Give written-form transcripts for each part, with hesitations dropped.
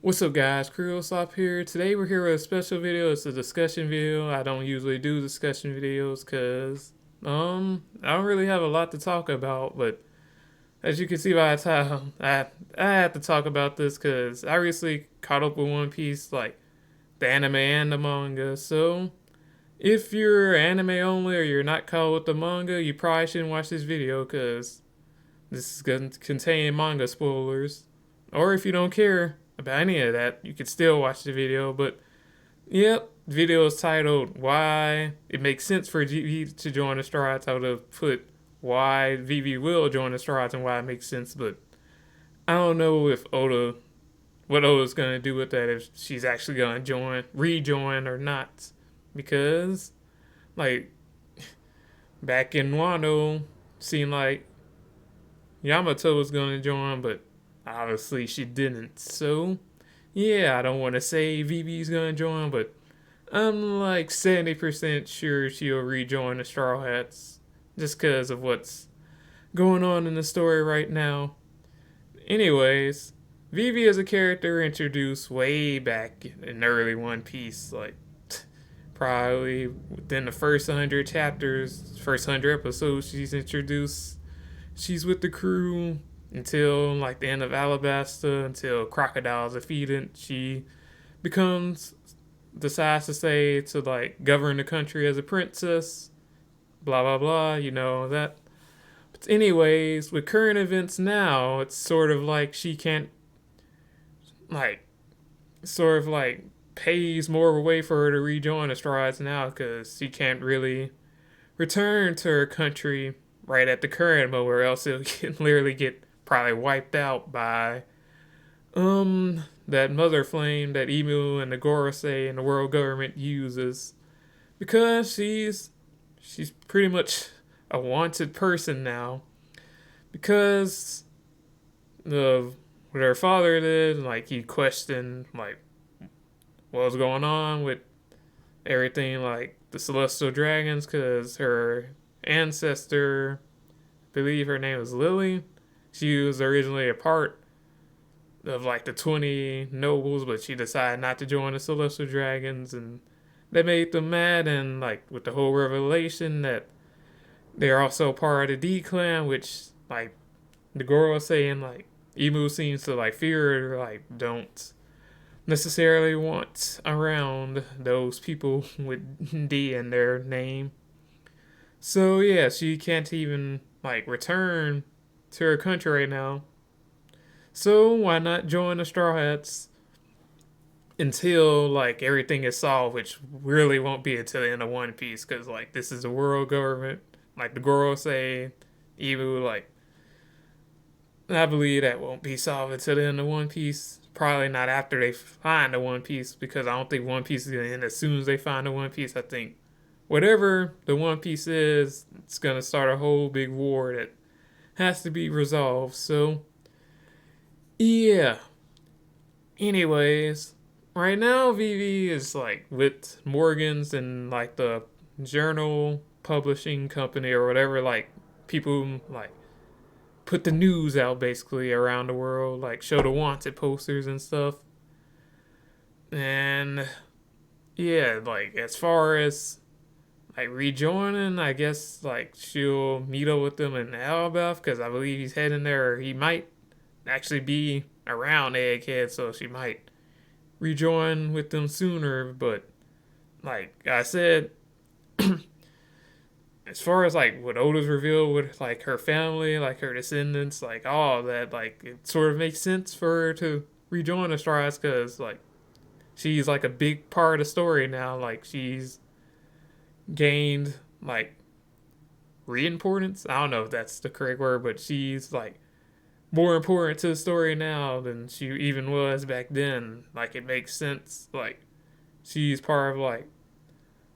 What's up guys, Creosoft here. Today we're here with a special video. It's a discussion video. I don't usually do discussion videos because I don't really have a lot to talk about, but as you can see by the title, I had to talk about this because I recently caught up with One Piece, like the anime and the manga. So if you're anime only or you're not caught with the manga, you probably shouldn't watch this video because this is going to contain manga spoilers. Or if you don't care about any of that, you can still watch the video. But yep, the video is titled "Why It Makes Sense for Vivi to Join the Straw Hats." I would have put "Why Vivi Will Join the Straw Hats" and why it makes sense, but I don't know if what Oda's gonna do with that, if she's actually gonna rejoin or not, because like back in Wano, seemed like Yamato was gonna join, but obviously she didn't. So yeah, I don't want to say Vivi's gonna join, but I'm like 70% sure she'll rejoin the Straw Hats just because of what's going on in the story right now. Anyways, Vivi is a character introduced way back in early One Piece, like probably within the first 100 chapters, first 100 episodes, she's introduced. She's with the crew until like the end of Alabasta, until Crocodile's defeated. She becomes decides to say to like govern the country as a princess. Blah blah blah. You know that. But anyways, with current events now, it's sort of like she can't like sort of like pays more of a way for her to rejoin the Strides now because she can't really return to her country right at the current moment, or else it'll literally get probably wiped out by that mother flame that Emu and the Gorosei and the world government uses, because she's pretty much a wanted person now because of what her father did. Like he questioned like what was going on with everything, like the celestial dragons, because her ancestor, I believe her name was Lily, she was originally a part of like the 20 nobles, but she decided not to join the celestial dragons, and that made them mad. And like with the whole revelation that they're also part of the D clan, which like the Goro was saying, like Emu seems to like fear, like don't necessarily want around those people with D in their name. So yeah, she can't even like return to her country right now. So why not join the Straw Hats until like everything is solved, which really won't be until the end of One Piece, because like this is the world government, like the Goro say, Evu, like I believe that won't be solved until the end of One Piece. Probably not after they find the One Piece, because I don't think One Piece is gonna end as soon as they find the One Piece. I think whatever the One Piece is, it's gonna start a whole big war that has to be resolved. So yeah. Anyways, right now Vivi is like with Morgan's and like the journal publishing company or whatever, like people like put the news out basically around the world, like show the wanted posters and stuff. And yeah, like as far as like rejoining, I guess like she'll meet up with them in Alabeth, because I believe he's heading there. Or he might actually be around Egghead, so she might rejoin with them sooner. But like I said, as far as like what Oda's revealed with like her family, like her descendants, like all that, like it sort of makes sense for her to rejoin the Stars, because like she's like a big part of the story now. Like she's gained like re-importance. I don't know if that's the correct word, but she's like more important to the story now than she even was back then. Like it makes sense. Like she's part of like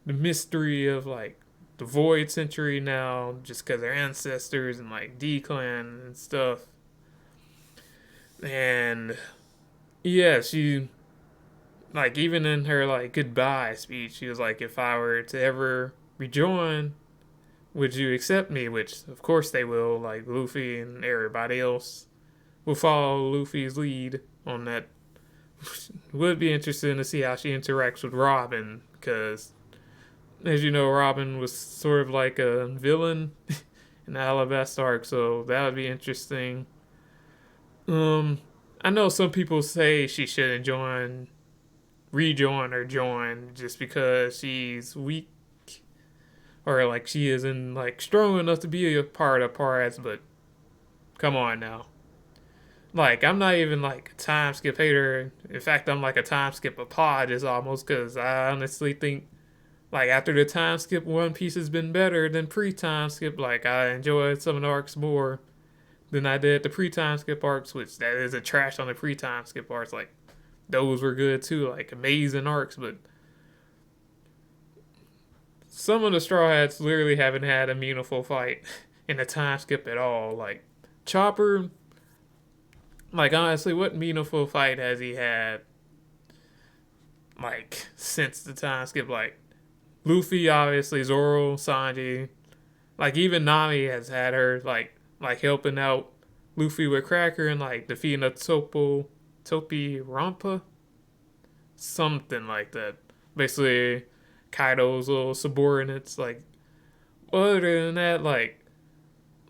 the mystery of like the Void Century now, just because her ancestors and like D Clan and stuff. And yeah, she like even in her like goodbye speech, she was like, "If I were to ever rejoin, would you accept me?" Which of course they will. Like Luffy and everybody else will follow Luffy's lead on that Would be interesting to see how she interacts with Robin, because as you know, Robin was sort of like a villain in the Alabasta arc, so that would be interesting. Um, I know some people say she shouldn't rejoin or join just because she's weak or like she isn't like strong enough to be a part of Pirates, but come on now. Like, I'm not even like a time skip hater. In fact, I'm like a time skip apologist almost, because I honestly think like after the time skip, One Piece has been better than pre-time skip. Like, I enjoyed some of the arcs more than I did the pre-time skip arcs, which that is a trash on the pre-time skip arcs. Like, those were good too, like amazing arcs, but some of the Straw Hats literally haven't had a meaningful fight in a time skip at all. Like, Chopper, like honestly, what meaningful fight has he had like since the time skip? Like, Luffy, obviously, Zoro, Sanji, like even Nami has had her like helping out Luffy with Cracker and like defeating a Topi Rampa, something like that. Basically, Kaido's little subordinates. Like, other than that, like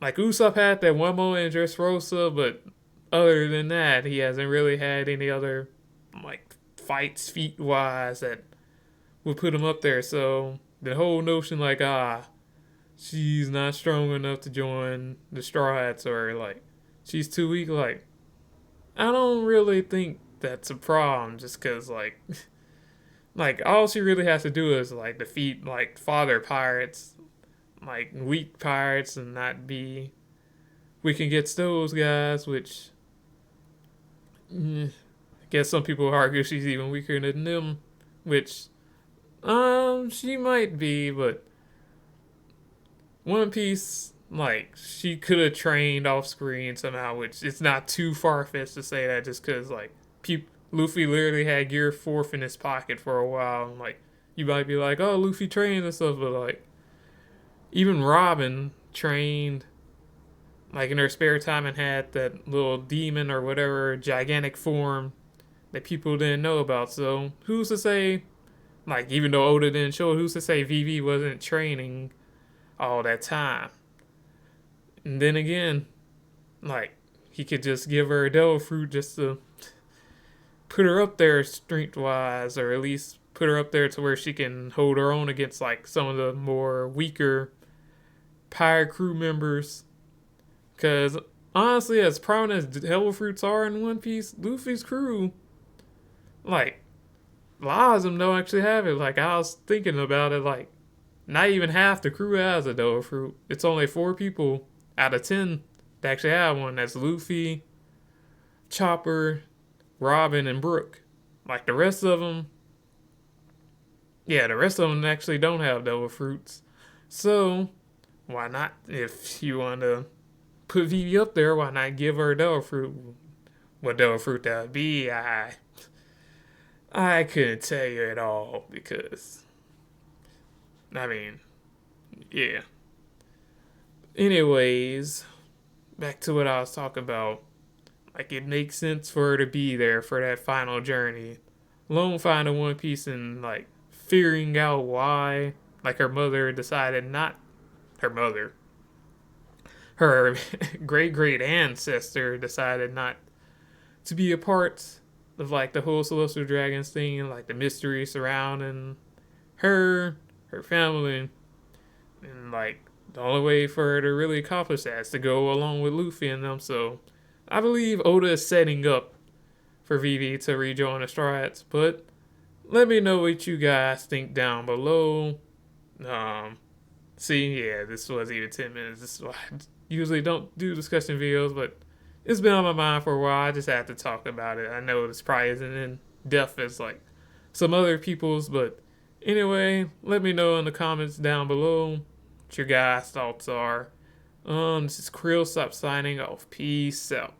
Usopp had that one moment in Dressrosa, but other than that, he hasn't really had any other like fights feat wise that would put him up there. So the whole notion like she's not strong enough to join the Straw Hats, or like she's too weak, like I don't really think that's a problem, just because like all she really has to do is like defeat like father pirates, like weak pirates, and not be weak against those guys, which I guess some people argue she's even weaker than them, which she might be, but One Piece, like, she could have trained off screen somehow, which it's not too far fetched to say that, just because, like, Luffy literally had Gear 4th in his pocket for a while, and, like, you might be like, oh, Luffy trained and stuff, but, like, even Robin trained, like, in her spare time and had that little demon or whatever gigantic form that people didn't know about, so who's to say, like, even though Oda didn't show it, who's to say Vivi wasn't training all that time? And then again, like, he could just give her a devil fruit just to put her up there strength wise, or at least put her up there to where she can hold her own against like some of the more weaker pirate crew members. Because honestly, as prominent as devil fruits are in One Piece, Luffy's crew, like, a lot of them don't actually have it. Like, I was thinking about it, like, not even half the crew has a devil fruit. It's only 4 people out of 10 that actually have one. That's Luffy, Chopper, Robin, and Brook. Like, the rest of them, yeah, the rest of them actually don't have devil fruits. So, why not? If you want to put Vivi up there, why not give her a devil fruit? What devil fruit that would be, I couldn't tell you at all, because, I mean, yeah. Anyways, back to what I was talking about. Like, it makes sense for her to be there for that final journey. Lone finding One Piece and, like, figuring out why, like, her mother decided not, her mother, her great ancestor decided not to be a part of, like, the whole Celestial Dragons thing, and, like, the mystery surrounding her family, and, like, the only way for her to really accomplish that is to go along with Luffy and them. So I believe Oda is setting up for Vivi to rejoin the Straw Hats, but let me know what you guys think down below. Yeah, this was even 10 minutes. This is why I usually don't do discussion videos, but it's been on my mind for a while. I just had to talk about it. I know this probably isn't in depth as like some other people's, but anyway, let me know in the comments down below what your guys' thoughts are. This is Krill Stop signing off. Peace out.